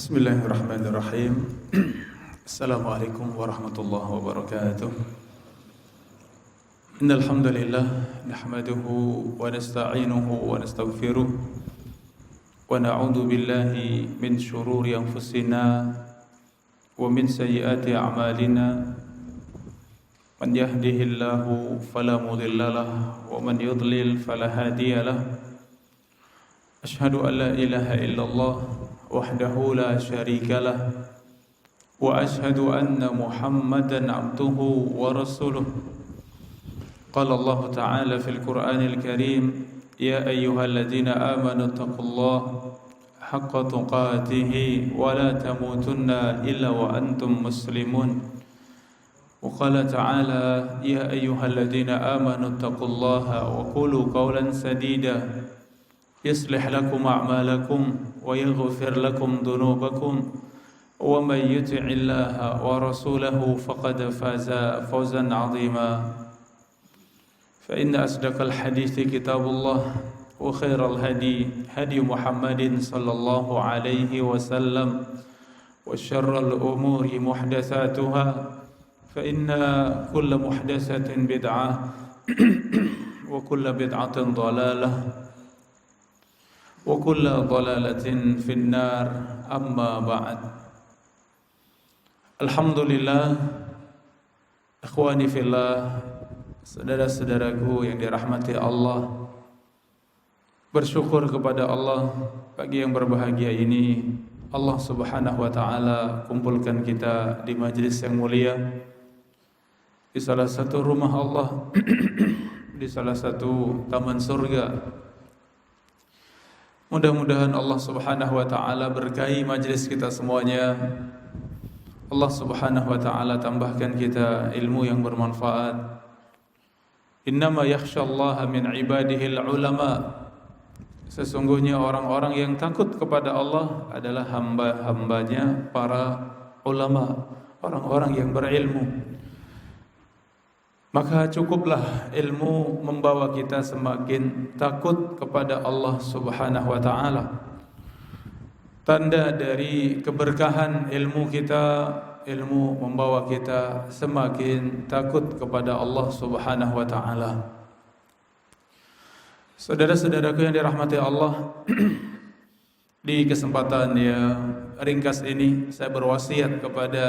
Bismillahirrahmanirrahim. Assalamualaikum warahmatullahi wabarakatuh. Innal hamdalillah nahmaduhu wa nasta'inuhu wa nastaghfiruh wa na'udzu billahi min shururi anfusina wa min sayyiati a'malina. Man yahdihillahu fala mudilla lahu wa man yudlil fala hadiya lahu. Asyhadu an la ilaha illallah wahdahu la syarika lah wa ashhadu anna Muhammadan abduhu wa rasuluh. Qala Allah Ta'ala fil Qur'anil Karim, ya ayyuhalladzina amanu taqullaha haqqa tuqatih wa la tamutunna illa wa antum muslimun. Wa qala ta'ala, ya ayyuhalladzina amanu taqullaha wa qulu qawlan sadida يصلح لكم أعمالكم ويغفر لكم ذنوبكم ومن يطع الله ورسوله فقد فاز فوزا عظيما فإن أصدق الحديث كتاب الله وخير الهدي هدي محمد صلى الله عليه وسلم وشر الأمور محدثاتها فإن كل محدثة بدعة وكل بدعة ضلالة wa kullu dhalalatin finnar, amma ba'd. Alhamdulillah, ikhwani fillah, saudara-saudaraku yang dirahmati Allah, bersyukur kepada Allah pagi yang berbahagia ini. Allah Subhanahu wa taala kumpulkan kita di majelis yang mulia di salah satu rumah Allah di salah satu taman surga. Mudah-mudahan Allah Subhanahu wa taala berkahi majelis kita semuanya. Allah Subhanahu wa taala tambahkan kita ilmu yang bermanfaat. Innama yakhsyallaha min ibadihil ulama. Sesungguhnya orang-orang yang takut kepada Allah adalah hamba-hambanya para ulama, orang-orang yang berilmu. Maka cukuplah ilmu membawa kita semakin takut kepada Allah Subhanahu wa taala. Tanda dari keberkahan ilmu kita, ilmu membawa kita semakin takut kepada Allah Subhanahu wa taala. Saudara-saudaraku yang dirahmati Allah, di kesempatan yang ringkas ini saya berwasiat kepada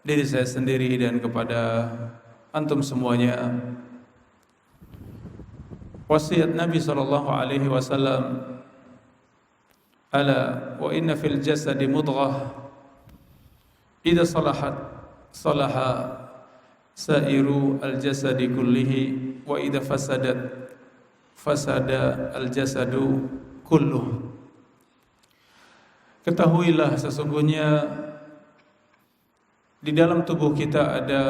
diri saya sendiri dan kepada antum semuanya. Wasiat Nabi sallallahu alaihi wasallam, ala wa inna fil jasadi mudghah idza salahat salaha sairu al jasadi kullihi wa idza fasadat fasada al jasadu kulluh. Ketahuilah sesungguhnya di dalam tubuh kita ada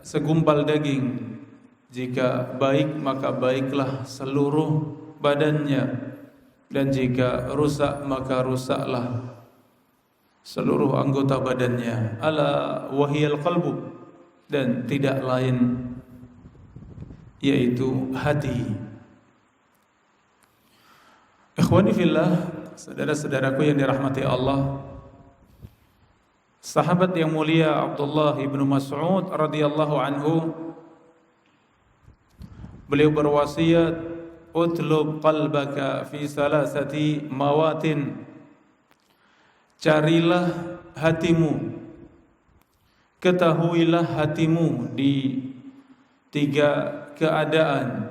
segumpal daging. Jika baik maka baiklah seluruh badannya, dan jika rusak maka rusaklah seluruh anggota badannya. Ala wahiyal qalbu, dan tidak lain yaitu hati. Ikhwani fillah, saudara-saudaraku yang dirahmati Allah, sahabat yang mulia Abdullah ibnu Mas'ud radhiyallahu anhu, beliau berwasiat, utlub qalbaka fi salasati mawatin. Carilah hatimu, ketahuilah hatimu di 3 keadaan.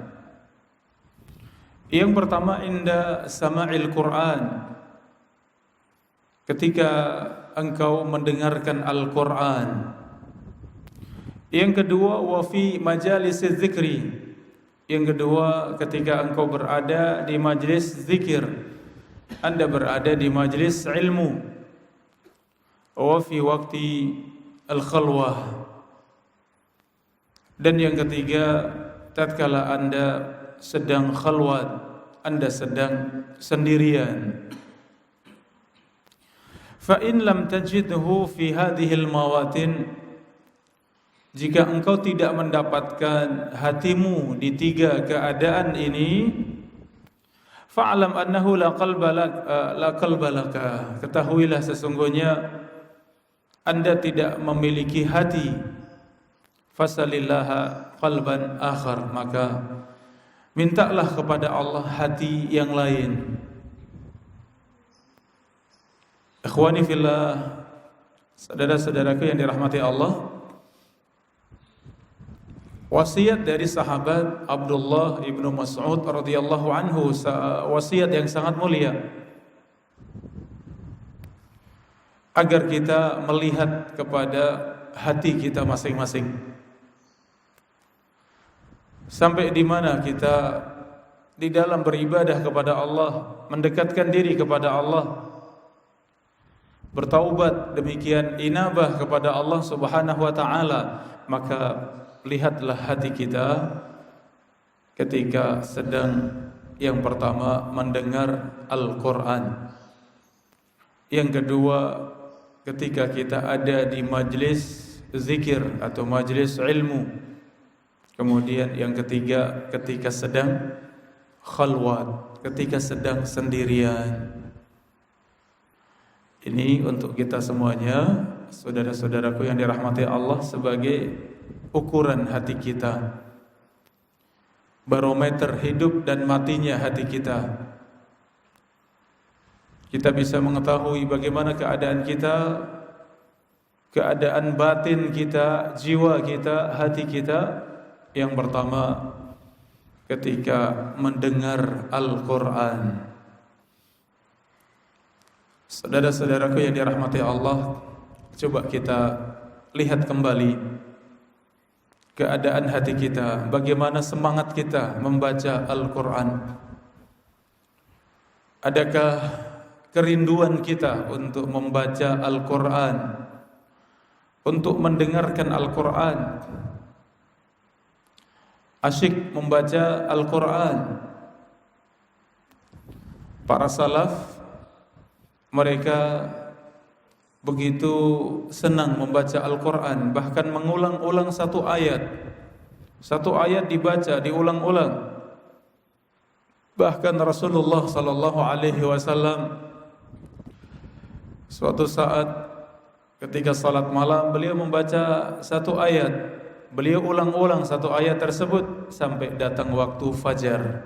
Yang pertama, inda sama'il Qur'an, ketika engkau mendengarkan Al-Quran. Yang kedua, wa fi majalis zikri, yang kedua ketika engkau berada di majlis zikir, Anda berada di majlis ilmu. Wa fi waqti al-khalwah, dan yang ketiga tatkala Anda sedang khalwat, Anda sedang sendirian. Fa in lam tajidhu fi hadhil mawatin, jika engkau tidak mendapatkan hatimu di 3 keadaan ini, Fa'lam annahu la qalba laka. Ketahuilah sesungguhnya Anda tidak memiliki hati. Fasalillaha qalban akhar, maka mintalah kepada Allah hati yang lain. Ikhwani fillah, saudara-saudaraku yang dirahmati Allah, wasiat dari sahabat Abdullah ibnu Mas'ud radhiyallahu anhu, wasiat yang sangat mulia, agar kita melihat kepada hati kita masing-masing. Sampai di mana kita di dalam beribadah kepada Allah, mendekatkan diri kepada Allah, bertaubat, demikian inabah kepada Allah Subhanahu wa taala, maka lihatlah hati kita ketika sedang yang pertama mendengar Al-Quran, yang kedua ketika kita ada di majlis zikir atau majlis ilmu, kemudian yang ketiga ketika sedang khalwat, ketika sedang sendirian. Ini untuk kita semuanya, saudara-saudaraku yang dirahmati Allah, sebagai ukuran hati kita, barometer hidup dan matinya hati kita. Kita bisa mengetahui bagaimana keadaan kita, keadaan batin kita, jiwa kita, hati kita. Yang pertama, ketika mendengar Al-Quran. Saudara-saudaraku yang dirahmati Allah, coba kita lihat kembali keadaan hati kita, bagaimana semangat kita membaca Al-Quran. Adakah kerinduan kita untuk membaca Al-Quran, untuk mendengarkan Al-Quran, asyik membaca Al-Quran? Para salaf, mereka begitu senang membaca Al-Quran, bahkan mengulang-ulang satu ayat dibaca, diulang-ulang. Bahkan Rasulullah sallallahu alaihi wasallam suatu saat ketika salat malam, beliau membaca satu ayat, beliau ulang-ulang satu ayat tersebut sampai datang waktu fajar.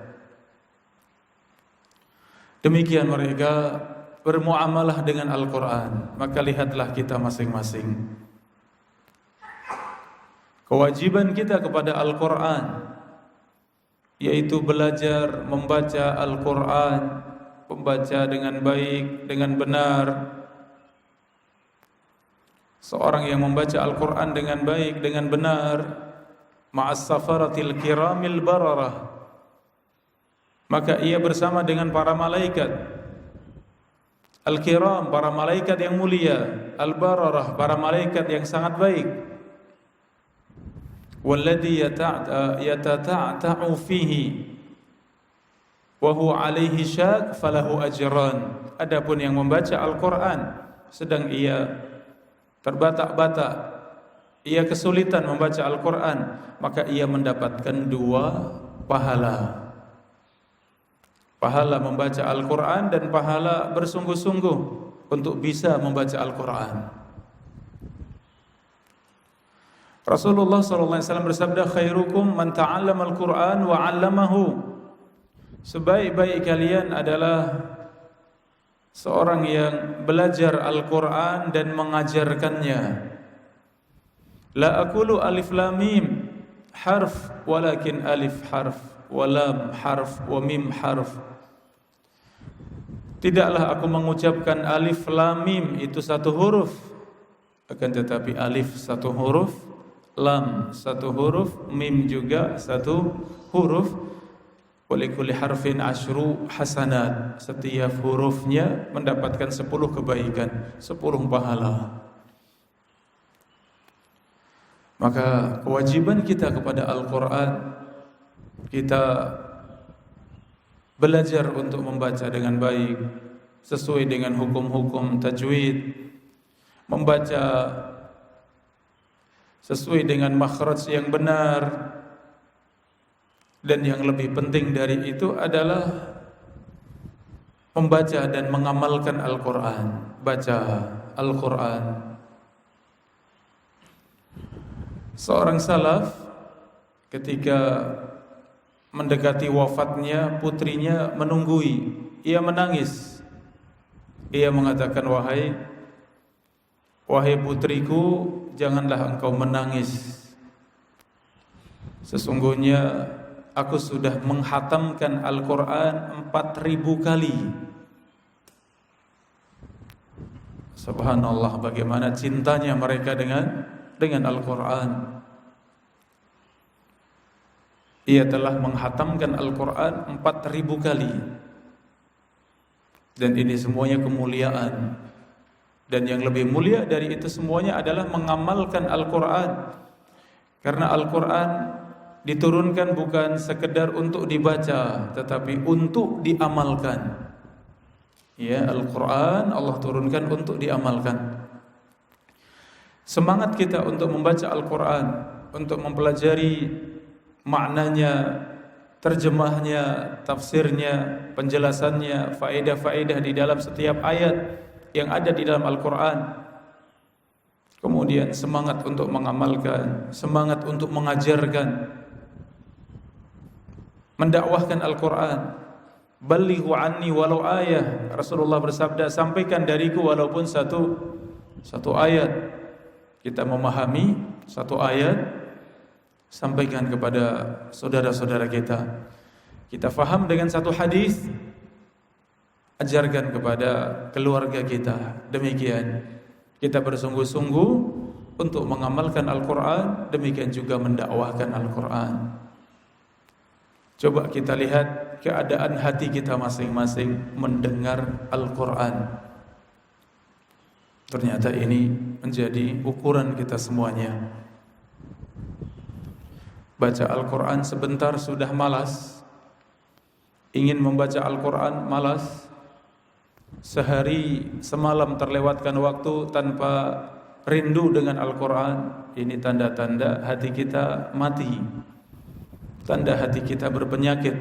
Demikian mereka bermuamalah dengan Al-Quran. Maka lihatlah kita masing-masing, kewajiban kita kepada Al-Quran, yaitu belajar membaca Al-Quran, membaca dengan baik, dengan benar. Seorang yang membaca Al-Quran dengan baik, dengan benar, ma'as safaratil kiramil bararah, maka ia bersama dengan para malaikat Al-Kiram, para malaikat yang mulia, Al-Bararah, para malaikat yang sangat baik. Walladhi yatata'ta'u fihi wa huwa alaihi syaq falahu ajran. Adapun yang membaca Al-Quran sedang ia terbatak-batak, ia kesulitan membaca Al-Quran, maka ia mendapatkan 2 pahala. Pahala membaca Al-Quran dan pahala bersungguh-sungguh untuk bisa membaca Al-Quran. Rasulullah SAW bersabda, khairukum man ta'allama Al-Quran wa 'allamahu. Sebaik-baik kalian adalah seorang yang belajar Al-Quran dan mengajarkannya. La aqulu alif lam mim harf, walakin alif harf, wa lam harf, wa mim harf. Tidaklah aku mengucapkan alif lam mim itu satu huruf, akan tetapi alif satu huruf, lam satu huruf, mim juga satu huruf. Walikulli harfin asyru hasanat. Setiap hurufnya mendapatkan 10 kebaikan, 10 pahala. Maka kewajiban kita kepada Al-Quran, kita belajar untuk membaca dengan baik sesuai dengan hukum-hukum tajwid, membaca sesuai dengan makhraj yang benar, dan yang lebih penting dari itu adalah membaca dan mengamalkan Al-Quran. Baca Al-Quran. Seorang salaf ketika mendekati wafatnya, putrinya menunggui. Ia menangis. Ia mengatakan, wahai putriku, janganlah engkau menangis. Sesungguhnya aku sudah menghatamkan Al-Quran 4.000 kali. Subhanallah, bagaimana cintanya mereka dengan Al-Quran. Ia telah menghatamkan Al-Quran 4.000 kali. Dan ini semuanya kemuliaan. Dan yang lebih mulia dari itu semuanya adalah mengamalkan Al-Quran. Karena Al-Quran diturunkan bukan sekedar untuk dibaca, tetapi untuk diamalkan. Ya, Al-Quran Allah turunkan untuk diamalkan. Semangat kita untuk membaca Al-Quran, untuk mempelajari maknanya, terjemahnya, tafsirnya, penjelasannya, faedah-faedah di dalam setiap ayat yang ada di dalam Al-Quran. Kemudian semangat untuk mengamalkan, semangat untuk mengajarkan, mendakwahkan Al-Quran. Ballighu anni walau ayah. Rasulullah bersabda, sampaikan dariku walaupun satu ayat. Kita memahami satu ayat, sampaikan kepada saudara-saudara kita. Kita faham dengan satu hadis, ajarkan kepada keluarga kita. Demikian kita bersungguh-sungguh untuk mengamalkan Al-Quran, demikian juga mendakwahkan Al-Quran. Coba kita lihat keadaan hati kita masing-masing mendengar Al-Quran. Ternyata ini menjadi ukuran kita semuanya. Baca Al-Quran sebentar sudah malas. Ingin membaca Al-Quran malas. Sehari semalam terlewatkan waktu tanpa rindu dengan Al-Quran. Ini tanda-tanda hati kita mati, tanda hati kita berpenyakit.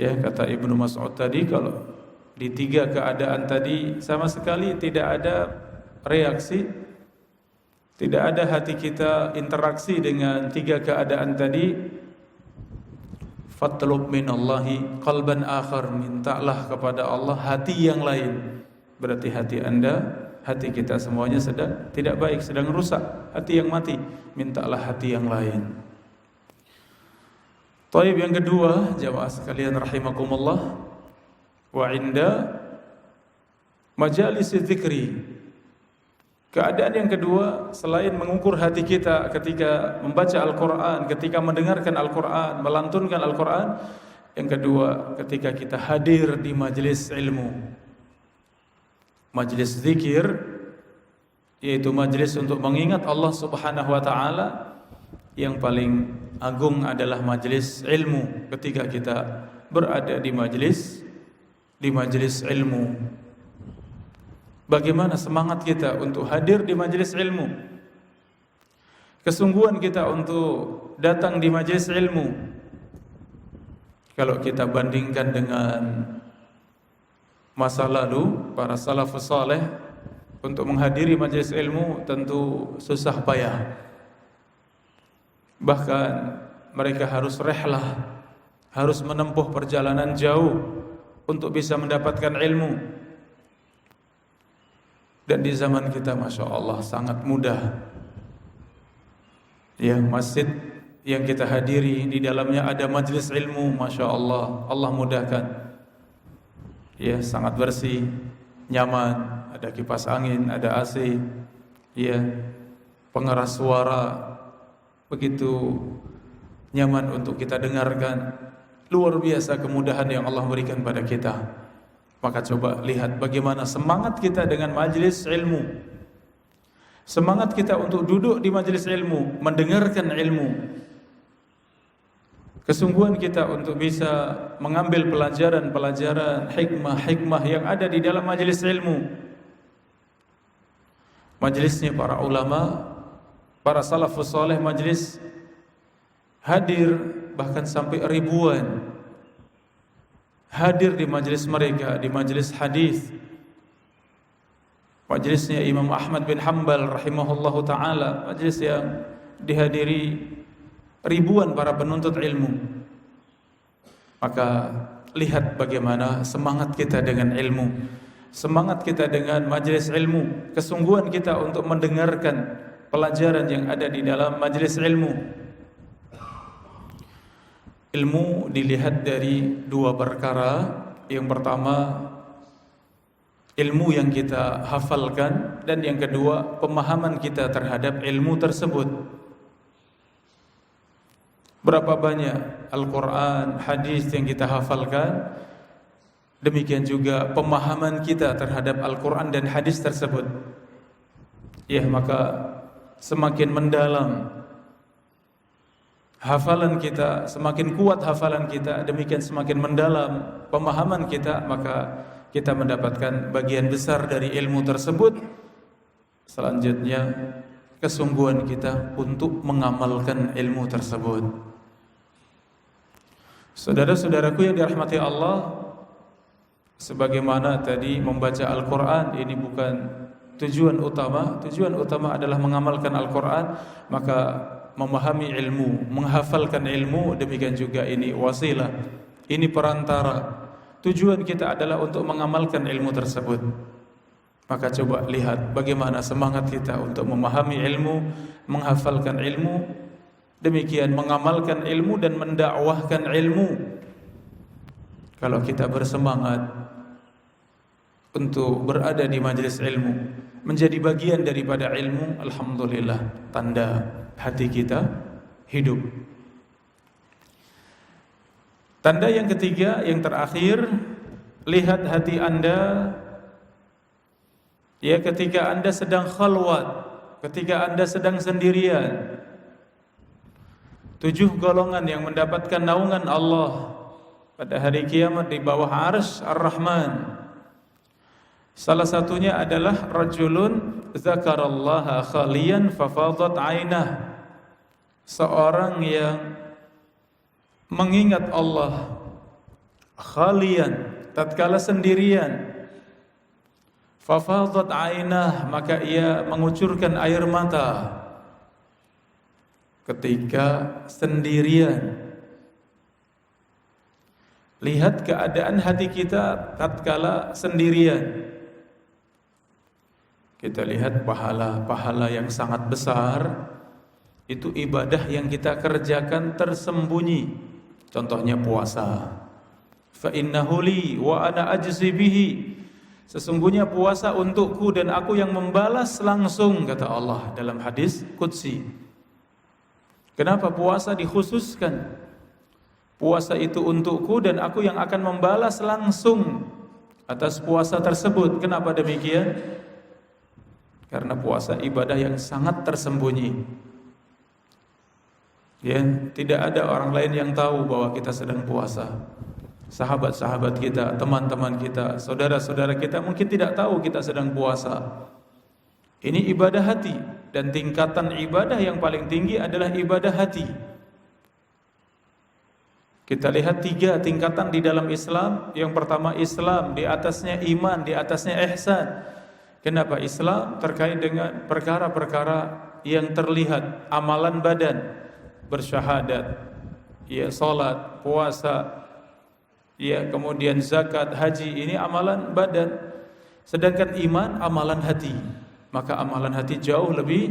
Ya, kata Ibnu Mas'ud tadi, kalau di 3 keadaan tadi sama sekali tidak ada reaksi, tidak ada hati kita interaksi dengan 3 keadaan tadi, fatlub minallahi qalban akhar, mintalah kepada Allah hati yang lain. Berarti hati Anda, hati kita semuanya sedang tidak baik, sedang rusak, hati yang mati. Mintalah hati yang lain. Taib, yang kedua, jamaah sekalian rahimakumullah, wa inda majalis dzikri. Keadaan yang kedua, selain mengukur hati kita ketika membaca Al-Quran, ketika mendengarkan Al-Quran, melantunkan Al-Quran, yang kedua, ketika kita hadir di majelis ilmu, majelis zikir, yaitu majelis untuk mengingat Allah Subhanahu wa ta'ala. Yang paling agung adalah majelis ilmu. Ketika kita berada di majelis ilmu, bagaimana semangat kita untuk hadir di majelis ilmu, kesungguhan kita untuk datang di majelis ilmu. Kalau kita bandingkan dengan masa lalu, para salafus saleh untuk menghadiri majelis ilmu tentu susah payah. Bahkan mereka harus rehlah, harus menempuh perjalanan jauh untuk bisa mendapatkan ilmu. Dan di zaman kita, Masya Allah, sangat mudah. Ya, masjid yang kita hadiri, di dalamnya ada majelis ilmu, Masya Allah, Allah mudahkan. Ya, sangat bersih, nyaman, ada kipas angin, ada AC, ya, pengeras suara, begitu nyaman untuk kita dengarkan. Luar biasa kemudahan yang Allah berikan pada kita. Maka coba lihat bagaimana semangat kita dengan majelis ilmu, semangat kita untuk duduk di majelis ilmu, mendengarkan ilmu, kesungguhan kita untuk bisa mengambil pelajaran-pelajaran, hikmah-hikmah yang ada di dalam majelis ilmu. Majelisnya para ulama, para salafus saleh, majelis hadir bahkan sampai ribuan. hadir di majelis mereka, di majelis hadis, majelisnya Imam Ahmad bin Hanbal rahimahullahu taala, majelis yang dihadiri ribuan para penuntut ilmu. Maka lihat bagaimana semangat kita dengan ilmu, semangat kita dengan majelis ilmu, kesungguhan kita untuk mendengarkan pelajaran yang ada di dalam majelis ilmu. Ilmu dilihat dari dua perkara. Yang pertama, ilmu yang kita hafalkan, dan yang kedua, pemahaman kita terhadap ilmu tersebut. Berapa banyak Al-Quran, hadis yang kita hafalkan, demikian juga pemahaman kita terhadap Al-Quran dan hadis tersebut. Ya, maka semakin mendalam hafalan kita, semakin kuat hafalan kita, demikian semakin mendalam pemahaman kita, maka kita mendapatkan bagian besar dari ilmu tersebut. Selanjutnya, kesungguhan kita untuk mengamalkan ilmu tersebut. Saudara-saudaraku yang dirahmati Allah, sebagaimana tadi membaca Al-Quran ini bukan tujuan utama. Tujuan utama adalah mengamalkan Al-Quran. Maka memahami ilmu, menghafalkan ilmu, demikian juga ini wasilah, ini perantara. Tujuan kita adalah untuk mengamalkan ilmu tersebut. Maka coba lihat bagaimana semangat kita untuk memahami ilmu, menghafalkan ilmu, demikian mengamalkan ilmu dan mendakwahkan ilmu. Kalau kita bersemangat untuk berada di majelis ilmu, menjadi bagian daripada ilmu, alhamdulillah, tanda hati kita hidup. Tanda yang ketiga, yang terakhir, lihat hati Anda ya ketika Anda sedang khalwat, ketika Anda sedang sendirian. 7 golongan yang mendapatkan naungan Allah pada hari kiamat di bawah arsy Ar-Rahman. Salah satunya adalah rajulun zakarallaha khaliyan fafadat ainah. Seorang yang mengingat Allah khaliyan, tatkala sendirian, fafadat ainah, maka ia mengucurkan air mata ketika sendirian. Lihat keadaan hati kita tatkala sendirian. Kita lihat pahala yang sangat besar. Itu ibadah yang kita kerjakan tersembunyi. Contohnya puasa. Fa innahu li wa ana ajzi bihi. Sesungguhnya puasa untukku dan aku yang membalas langsung, kata Allah dalam hadis qudsi. Kenapa puasa dikhususkan? Puasa itu untukku dan aku yang akan membalas langsung atas puasa tersebut. Kenapa demikian? Karena puasa ibadah yang sangat tersembunyi. Ya, tidak ada orang lain yang tahu bahwa kita sedang puasa. Sahabat-sahabat kita, teman-teman kita, saudara-saudara kita mungkin tidak tahu kita sedang puasa. Ini ibadah hati, dan tingkatan ibadah yang paling tinggi adalah ibadah hati. Kita lihat 3 tingkatan di dalam Islam. Yang pertama Islam, di atasnya iman, di atasnya ihsan. Kenapa Islam? Terkait dengan perkara-perkara yang terlihat, amalan badan, bersyahadat, ya salat, puasa, ya kemudian zakat, haji, ini amalan badan. Sedangkan iman amalan hati. Maka amalan hati jauh lebih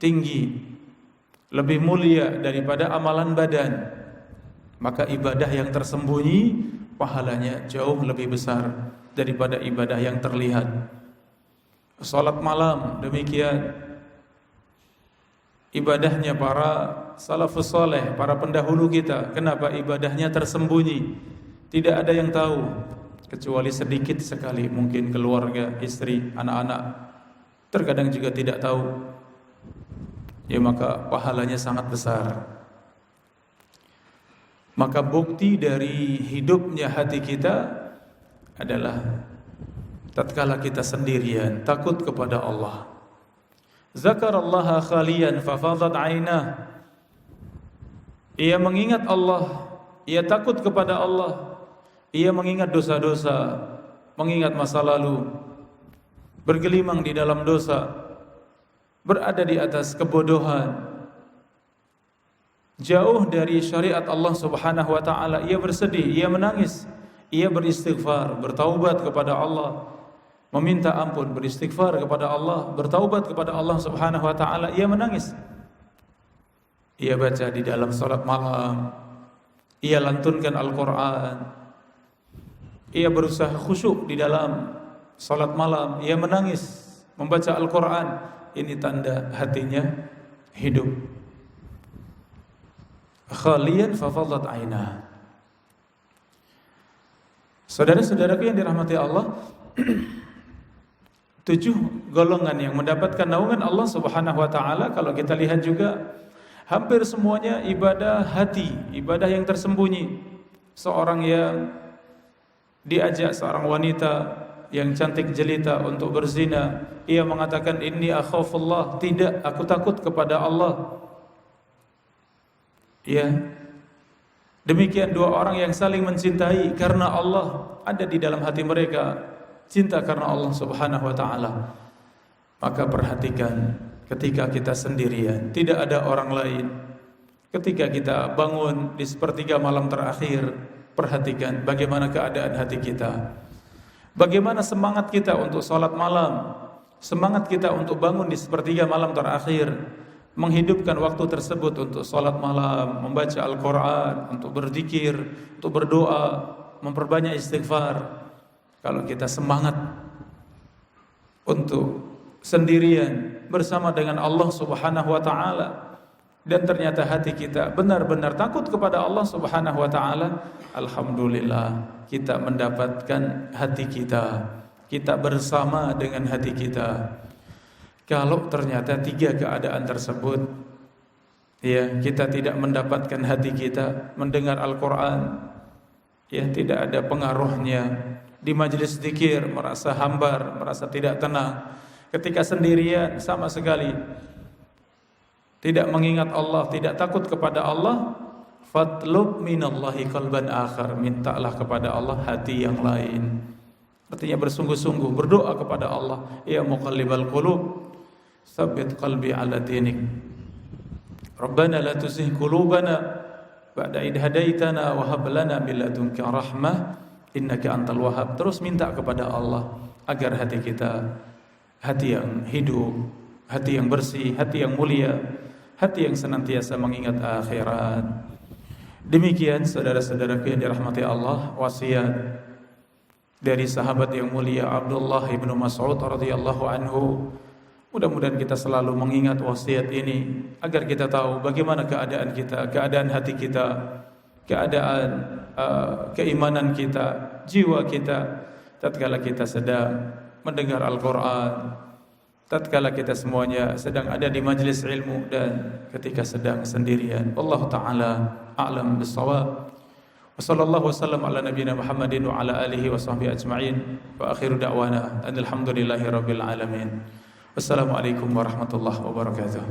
tinggi, lebih mulia daripada amalan badan. Maka ibadah yang tersembunyi pahalanya jauh lebih besar daripada ibadah yang terlihat. Salat malam demikian, ibadahnya para salafus saleh, para pendahulu kita. Kenapa ibadahnya tersembunyi? Tidak ada yang tahu kecuali sedikit sekali, mungkin keluarga, istri, anak-anak. Terkadang juga tidak tahu. Ya, maka pahalanya sangat besar. Maka bukti dari hidupnya hati kita adalah tatkala kita sendirian, takut kepada Allah. Zakarallaha khaliyan fafadat ainah. Ia mengingat Allah, ia takut kepada Allah, ia mengingat dosa-dosa, mengingat masa lalu, bergelimang di dalam dosa, berada di atas kebodohan, jauh dari syariat Allah Subhanahu wa taala, ia bersedih, ia menangis, ia beristighfar, bertaubat kepada Allah, meminta ampun, beristighfar kepada Allah, bertaubat kepada Allah Subhanahu wa taala, ia menangis. Ia baca di dalam salat malam, ia lantunkan Al-Qur'an, ia berusaha khusyuk di dalam salat malam, ia menangis membaca Al-Qur'an. Ini tanda hatinya hidup. Khalian fafadat ainah. Saudara-saudaraku yang dirahmati Allah, 7 golongan yang mendapatkan naungan Allah Subhanahu wa taala, kalau kita lihat juga hampir semuanya ibadah hati, ibadah yang tersembunyi. Seorang yang diajak seorang wanita yang cantik jelita untuk berzina, ia mengatakan inni akhafullah, tidak, aku takut kepada Allah. Ya. Demikian 2 orang yang saling mencintai karena Allah, ada di dalam hati mereka cinta karena Allah Subhanahu wa taala. Maka perhatikan ketika kita sendirian, tidak ada orang lain. Ketika kita bangun di sepertiga malam terakhir, perhatikan bagaimana keadaan hati kita. Bagaimana semangat kita untuk salat malam, semangat kita untuk bangun di sepertiga malam terakhir, menghidupkan waktu tersebut untuk salat malam, membaca Al-Qur'an, untuk berzikir, untuk berdoa, memperbanyak istighfar. Kalau kita semangat untuk sendirian bersama dengan Allah Subhanahu wa taala, dan ternyata hati kita benar-benar takut kepada Allah Subhanahu wa taala, alhamdulillah kita mendapatkan hati kita bersama dengan hati kita. Kalau ternyata 3 keadaan tersebut, ya, kita tidak mendapatkan hati kita mendengar Al-Qur'an, ya, tidak ada pengaruhnya. Di majelis zikir merasa hambar, merasa tidak tenang. Ketika sendirian sama sekali tidak mengingat Allah, tidak takut kepada Allah, fatlub minallahi qalban akhar, mintalah kepada Allah hati yang lain. Artinya bersungguh-sungguh berdoa kepada Allah, ya muqallibal qulub, tsabbit qalbi ala dinik. Rabbana la tuzigh qulubana ba'da idh hadaitana wa hab lana min ladunka rahmah innaka antal wahhab. Terus minta kepada Allah agar hati kita hati yang hidup, hati yang bersih, hati yang mulia, hati yang senantiasa mengingat akhirat. Demikian saudara-saudaraku yang dirahmati Allah, wasiat dari sahabat yang mulia Abdullah ibnu Mas'ud radhiyallahu anhu. Mudah-mudahan kita selalu mengingat wasiat ini agar kita tahu bagaimana keadaan kita, keadaan hati kita, keadaan keimanan kita, jiwa kita tatkala kita sedang mendengar Al-Qur'an, tatkala kita semuanya sedang ada di majlis ilmu, dan ketika sedang sendirian. Allah taala a'lam bis-shawab. Wa sallallahu wasallam ala nabiyyina Muhammadin wa ala alihi wa sahbihi ajma'in. Wa akhiru da'wana alhamdulillahi rabbil alamin. Wassalamualaikum warahmatullahi wabarakatuh.